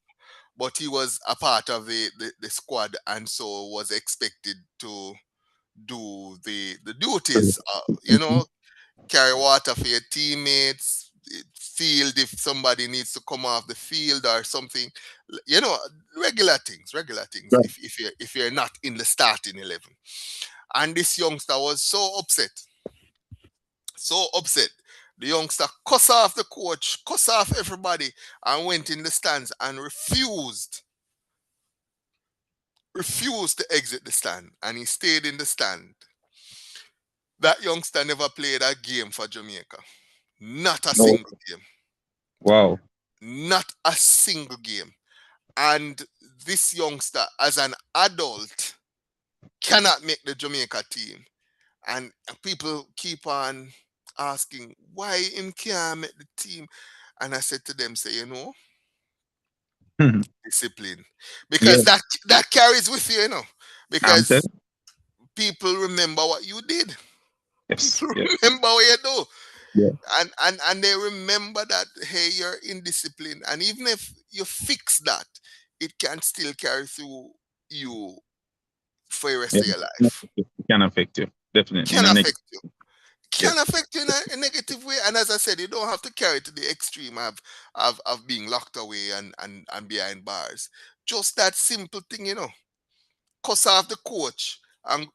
but he was a part of the squad, and so was expected to do the duties. Mm-hmm. Carry water for your teammates, field if somebody needs to come off the field or something. You know, regular things. Right. If you're not in the starting 11, and this youngster was so upset, so upset. The youngster cussed off the coach, cussed off everybody, and went in the stands and refused to exit the stand, and he stayed in the stand. That youngster never played a game for Jamaica. Not a No. single game. Wow. Not a single game. And this youngster, as an adult, cannot make the Jamaica team. And people keep on asking why him can't make the team. And I said to them, say, Mhm. discipline. Because Yes. that carries with you, I'm because telling. people remember what you did. Yes. People Yeah. remember what you do. Yeah. And they remember that, hey, you're indisciplined. And even if you fix that, it can still carry through you for the rest Yeah. of your life. It can affect you definitely in Can a negative. affect you. Can Yes. affect you in a negative way. And as I said, you don't have to carry it to the extreme of being locked away and behind bars. Just that simple thing, cuss off the coach and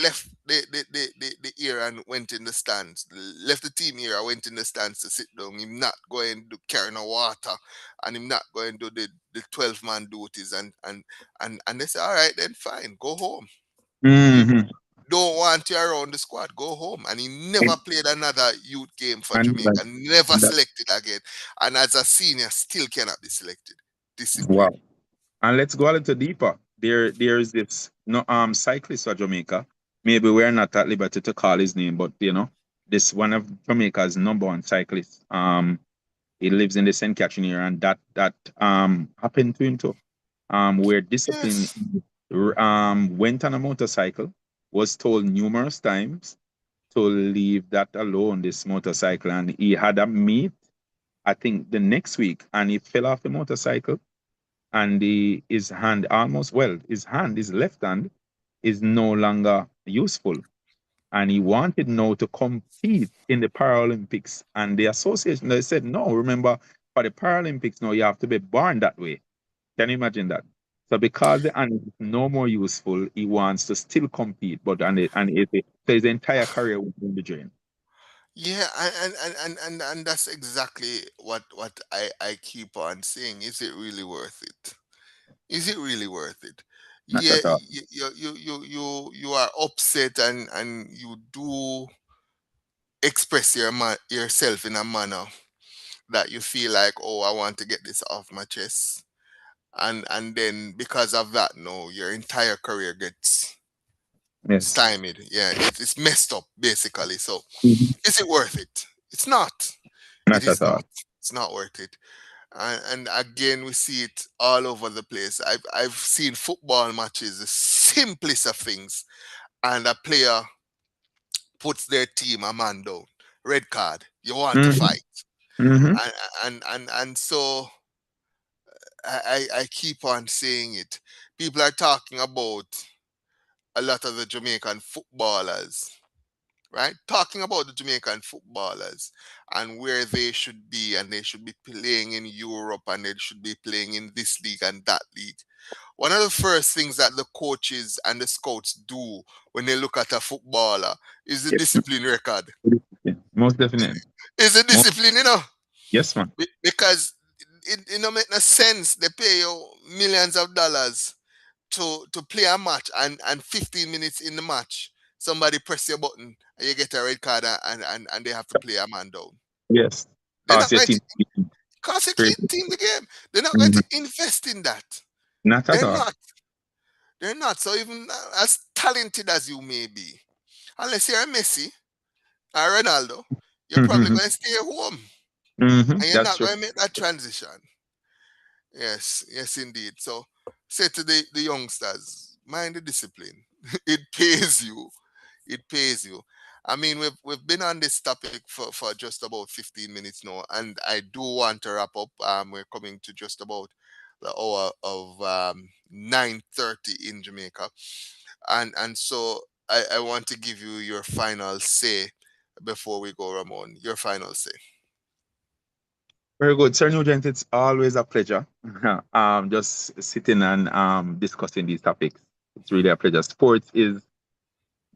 left the era and went in the stands. Left the team era, went in the stands to sit down. Him not going to carry no water and him not going to do the 12-man duties and they say, all right, then fine, go home. We Mm-hmm. don't want you around the squad. Go home. And he never played another youth game for And Jamaica. Never that, selected again. And as a senior, still cannot be selected. Discipline. wow. And let's go a little deeper. There is this no cyclist for Jamaica. Maybe we're not at liberty to call his name, but this one of Jamaica's number one cyclists. He lives in the St. Catherine area, and that happened to him too. Where discipline Yes. went on a motorcycle, was told numerous times to leave that alone, this motorcycle, and he had a meet, I think the next week, and he fell off the motorcycle and his hand almost, well, his left hand is no longer useful. And he wanted now to compete in the Paralympics. And the association, they said, no, remember, for the Paralympics now, you have to be born that way. Can you imagine that? So because the hand is no more useful, he wants to still compete, but so his entire career will be drained. Yeah, and that's exactly what I keep on saying. Is it really worth it? Is it really worth it? Not Yeah, at all. you are upset and you do express yourself in a manner that you feel like, oh, I want to get this off my chest, and then because of that, no, your entire career gets Yes. stymied. Yeah, it's messed up basically. So, Mhm. is it worth it? It's not. It Not is at all. not. It's not worth it. And again, we see it all over the place. I've seen football matches, the simplest of things, and a player puts their team a man down, red card. You want to Hmm. fight, Hmm. and so I keep on saying it. People are talking about a lot of the Jamaican footballers, right? Talking about the Jamaican footballers and where they should be, and they should be playing in Europe, and they should be playing in this league and that league. One of the first things that the coaches and the scouts do when they look at a footballer is the Yes. discipline record. Most definitely. Is the Most, discipline, yes, man. because it don't make no sense. They pay you millions of dollars to play a match, and 15 minutes in the match, somebody press your button and you get a red card, and they have to play a man down. Yes. They're Pass not your going team. to cost a Crazy. team the game. They're not going Mhm. to invest in that. Not at They're all. not. They're not. So even as talented as you may be, unless you're a Messi or Ronaldo, you're probably Hmm. going to stay home Hmm. and you're That's not true. going to make that transition. Yes, yes, indeed. So say to the youngsters, mind the discipline. It pays you. It pays you. I mean, we've been on this topic for just about 15 minutes now, and I do want to wrap up. We're coming to just about the hour of 9:30 in Jamaica, and so I want to give you your final say before we go, Ramon. Your final say. Very good. Sir Nugent, it's always a pleasure. Just sitting and discussing these topics. It's really a pleasure. Sports is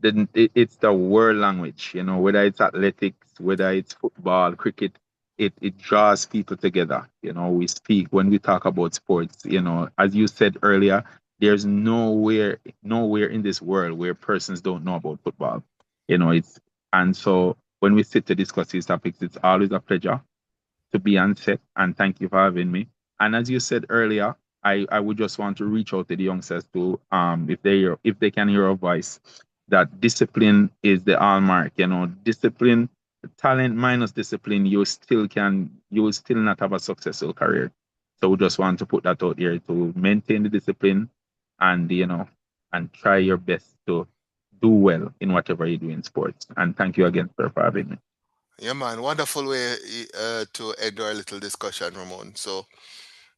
it's the world language, whether it's athletics, whether it's football, cricket, it draws people together. We speak when we talk about sports, as you said earlier, there's nowhere in this world where persons don't know about football. It's and so when we sit to discuss these topics, it's always a pleasure to be on set, and thank you for having me. And as you said earlier, I would just want to reach out to the youngsters to if they can hear our voice, that discipline is the hallmark. Discipline, talent minus discipline, you will still not have a successful career. So we just want to put that out here to maintain the discipline and and try your best to do well in whatever you do in sports. And thank you again, sir, for having me. Yeah, man. Wonderful way to end our little discussion, Ramon. So,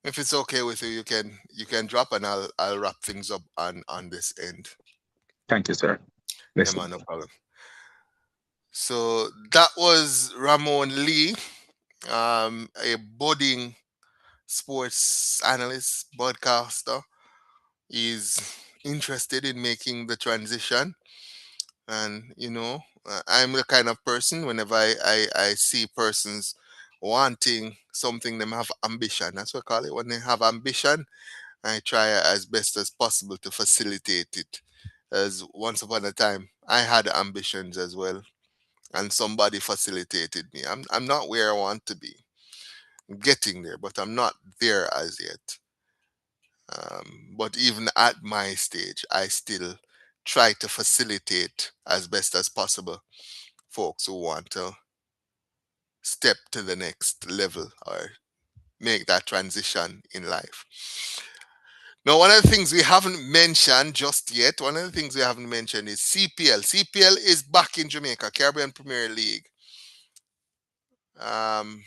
if it's okay with you, you can drop, and I'll wrap things up on this end. Thank you, sir. Yeah, Listen. man. No problem. So that was Ramon Lee, a budding sports analyst, broadcaster. Is interested in making the transition, and I'm the kind of person, whenever I see persons wanting something, them have ambition, that's what I call it. When they have ambition, I try as best as possible to facilitate it, as once upon a time I had ambitions as well, and somebody facilitated me. I'm not where I want to be. I'm getting there, but I'm not there as yet. But even at my stage, I still try to facilitate as best as possible folks who want to step to the next level or make that transition in life. Now, one of the things we haven't mentioned just yet, one of the things we haven't mentioned is CPL. CPL is back in Jamaica, Caribbean Premier League. Um,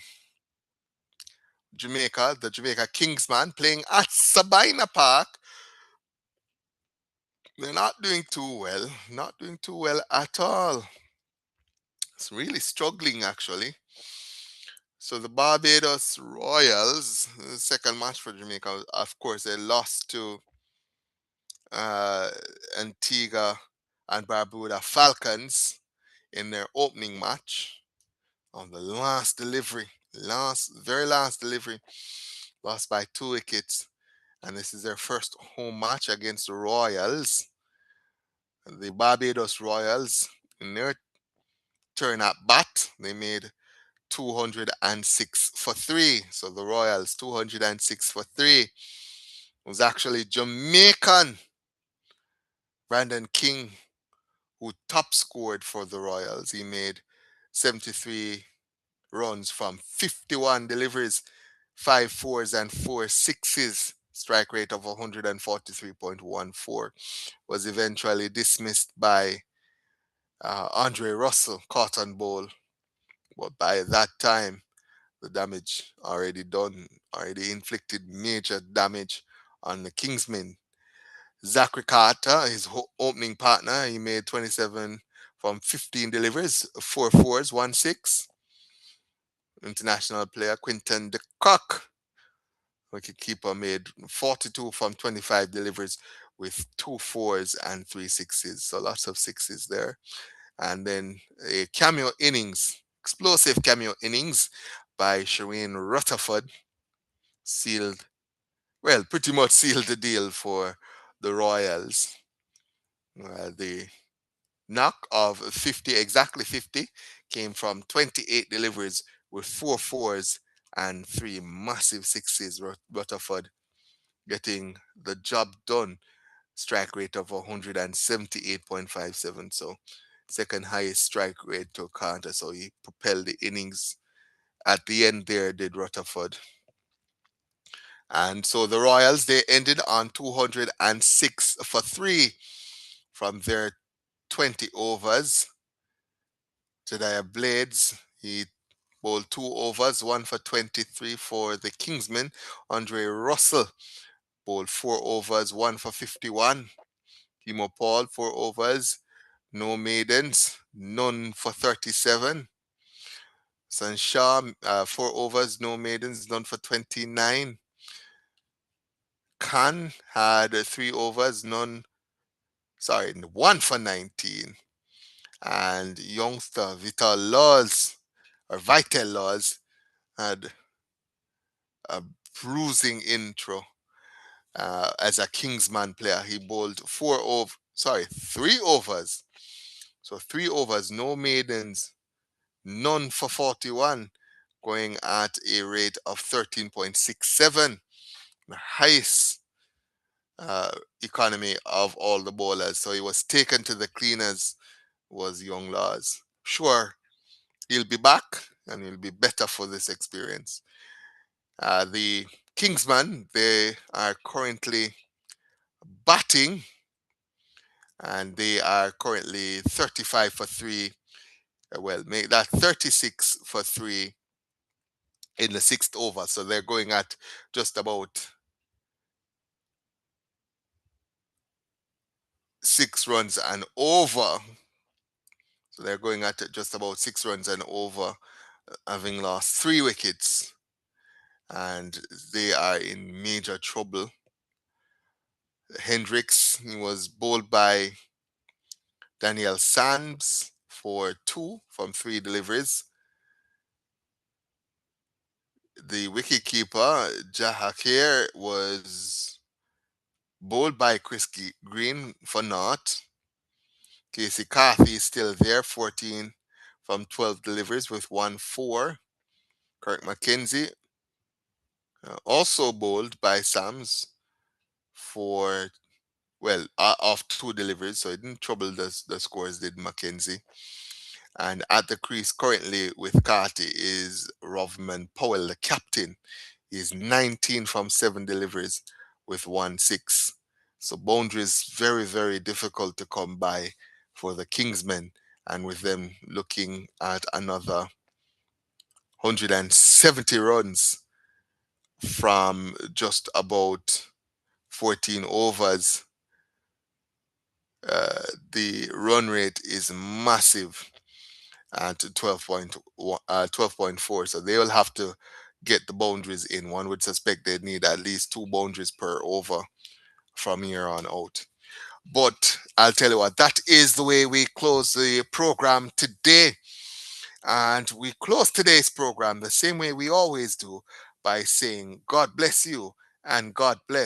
Jamaica, the Jamaica Kingsman playing at Sabina Park. They're not doing too well, not doing too well at all. It's really struggling, actually. So the Barbados Royals, the second match for Jamaica, of course, they lost to uh, Antigua and Barbuda Falcons in their opening match on the last delivery, very last delivery, lost by 2 wickets. And this is their first home match against the Royals. The Barbados Royals, in their turn at bat, they made 206 for three. So the Royals, 206 for three. It was actually Jamaican Brandon King who top scored for the Royals. He made 73 runs from 51 deliveries, 5 4s and 4 6s. Strike rate of 143.14. Was eventually dismissed by Andre Russell, caught on ball. But by that time, the damage already done, already inflicted major damage on the Kingsmen. Zachary Carter, his opening partner, he made 27 from 15 deliveries, 4 4s, 1 6. International player Quinton de Kock, wicketkeeper, made 42 from 25 deliveries with 2 4s and 3 6s. So lots of sixes there. And then a cameo innings, explosive cameo innings by Shireen Rutherford sealed, well, pretty much sealed the deal for the Royals. The knock of 50, exactly 50, came from 28 deliveries with 4 4s and 3 massive 6s. Rutherford getting the job done. Strike rate of 178.57. So second highest strike rate to Carter. So he propelled the innings at the end there, did Rutherford. And so the Royals, they ended on 206 for three from their 20 overs. Jediah Blades, he bowled 2 overs, one for 23 for the Kingsmen. Andre Russell bowled 4 overs, one for 51. Timo Paul, 4 overs, no maidens, none for 37. San Shaw, 4 overs, no maidens, none for 29. Khan had 3 overs, one for 19. And youngster Vital Laws, had a bruising intro as a Kingsman player. He bowled 3 overs. So 3 overs, no maidens, none for 41, going at a rate of 13.67, the highest economy of all the bowlers. So he was taken to the cleaners, was Young Laws. Sure, he'll be back and he'll be better for this experience. The Kingsmen, they are currently batting and they are currently 35 for three. Well, make that 36 for three in the sixth over. So they're going at just about 6 runs and over. So they're going at just about 6 runs and over, having lost 3 wickets. And they are in major trouble. Hendricks, he was bowled by Daniel Sands for 2 from 3 deliveries. The wicketkeeper, Jahakir, was bowled by Chris Green for naught. Casey Carthy is still there, 14 from 12 deliveries with 1 4. Kirk McKenzie, also bowled by Sams for, well, off 2 deliveries, so it didn't trouble the scores, did McKenzie. And at the crease currently with Carty is Rovman Powell, the captain. He's 19 from 7 deliveries with 1 6. So boundaries very, very difficult to come by for the Kingsmen. And with them looking at another 170 runs from just about 14 overs, the run rate is massive at 12.4. So they will have to get the boundaries in. One would suspect they'd need at least 2 boundaries per over from here on out. But I'll tell you what, that is the way we close the program today. And we close today's program the same way we always do, by saying, God bless you and God bless